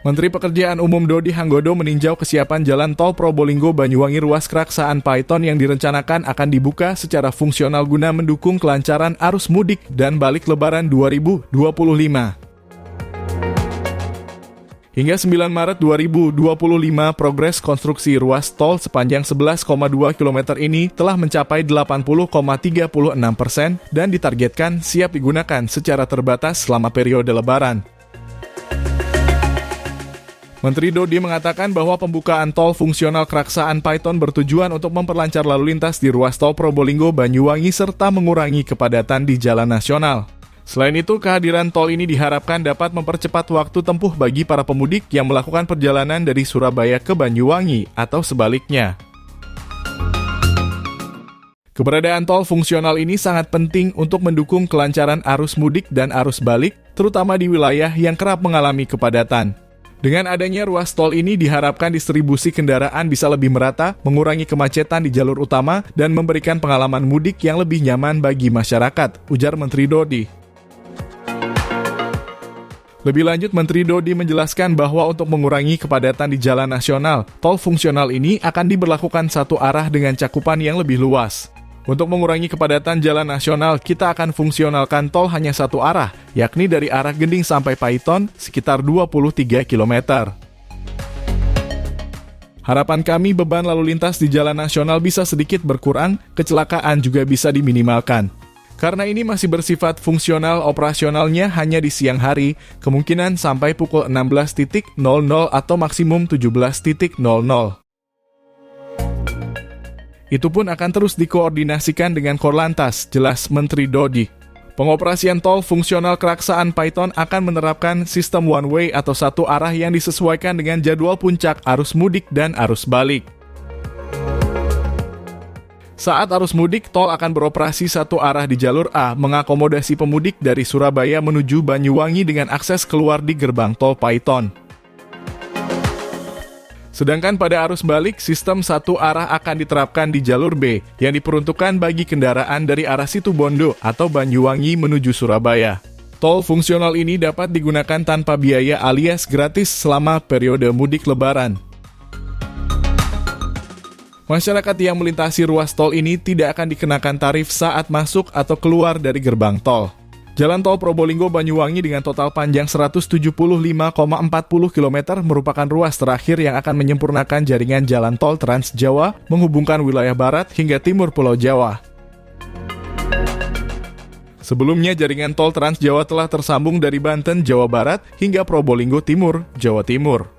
Menteri Pekerjaan Umum Dodi Hanggodo meninjau kesiapan jalan tol Probolinggo-Banyuwangi ruas Kraksaan Paiton yang direncanakan akan dibuka secara fungsional guna mendukung kelancaran arus mudik dan balik Lebaran 2025. Hingga 9 Maret 2025, progres konstruksi ruas tol sepanjang 11,2 km ini telah mencapai 80,36% dan ditargetkan siap digunakan secara terbatas selama periode Lebaran. Menteri Dodi mengatakan bahwa pembukaan tol fungsional Kraksaan Paiton bertujuan untuk memperlancar lalu lintas di ruas tol Probolinggo-Banyuwangi serta mengurangi kepadatan di jalan nasional. Selain itu, kehadiran tol ini diharapkan dapat mempercepat waktu tempuh bagi para pemudik yang melakukan perjalanan dari Surabaya ke Banyuwangi atau sebaliknya. Keberadaan tol fungsional ini sangat penting untuk mendukung kelancaran arus mudik dan arus balik, terutama di wilayah yang kerap mengalami kepadatan. Dengan adanya ruas tol ini diharapkan distribusi kendaraan bisa lebih merata, mengurangi kemacetan di jalur utama, dan memberikan pengalaman mudik yang lebih nyaman bagi masyarakat, ujar Menteri Dodi. Lebih lanjut, Menteri Dodi menjelaskan bahwa untuk mengurangi kepadatan di jalan nasional, tol fungsional ini akan diberlakukan satu arah dengan cakupan yang lebih luas. Untuk mengurangi kepadatan jalan nasional, kita akan fungsionalkan tol hanya satu arah, yakni dari arah Gending sampai Paiton, sekitar 23 km. Harapan kami beban lalu lintas di jalan nasional bisa sedikit berkurang, kecelakaan juga bisa diminimalkan. Karena ini masih bersifat fungsional, operasionalnya hanya di siang hari, kemungkinan sampai pukul 16.00 atau maksimum 17.00. Itu pun akan terus dikoordinasikan dengan Korlantas, jelas Menteri Dodi. Pengoperasian tol fungsional Kraksaan Paiton akan menerapkan sistem one way atau satu arah yang disesuaikan dengan jadwal puncak arus mudik dan arus balik. Saat arus mudik, tol akan beroperasi satu arah di jalur A, mengakomodasi pemudik dari Surabaya menuju Banyuwangi dengan akses keluar di gerbang tol Paiton. Sedangkan pada arus balik, sistem satu arah akan diterapkan di jalur B, yang diperuntukkan bagi kendaraan dari arah Situbondo atau Banyuwangi menuju Surabaya. Tol fungsional ini dapat digunakan tanpa biaya alias gratis selama periode mudik Lebaran. Masyarakat yang melintasi ruas tol ini tidak akan dikenakan tarif saat masuk atau keluar dari gerbang tol. Jalan tol Probolinggo-Banyuwangi dengan total panjang 175,40 km merupakan ruas terakhir yang akan menyempurnakan jaringan jalan tol Trans Jawa menghubungkan wilayah barat hingga timur Pulau Jawa. Sebelumnya, jaringan tol Trans Jawa telah tersambung dari Banten, Jawa Barat hingga Probolinggo Timur, Jawa Timur.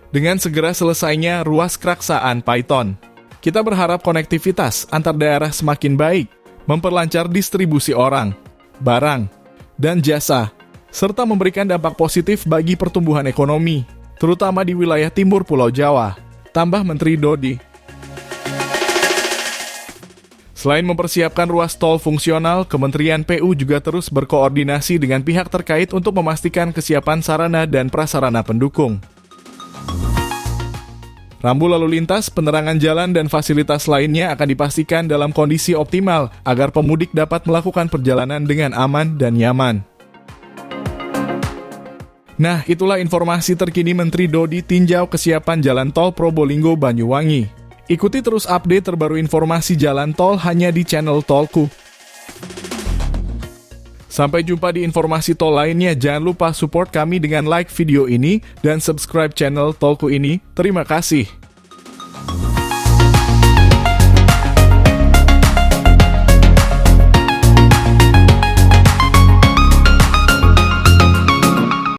Dengan segera selesainya ruas Kraksaan Paiton, kita berharap konektivitas antar daerah semakin baik, memperlancar distribusi orang, barang, dan jasa, serta memberikan dampak positif bagi pertumbuhan ekonomi, terutama di wilayah timur Pulau Jawa, tambah Menteri Dodi. Selain mempersiapkan ruas tol fungsional, Kementerian PU juga terus berkoordinasi dengan pihak terkait untuk memastikan kesiapan sarana dan prasarana pendukung. Rambu lalu lintas, penerangan jalan, dan fasilitas lainnya akan dipastikan dalam kondisi optimal agar pemudik dapat melakukan perjalanan dengan aman dan nyaman. Nah, itulah informasi terkini Menteri Dodi tinjau kesiapan jalan tol Probolinggo-Banyuwangi. Ikuti terus update terbaru informasi jalan tol hanya di channel Tolku. Sampai jumpa di informasi tol lainnya. Jangan lupa support kami dengan like video ini dan subscribe channel Tolku ini. Terima kasih.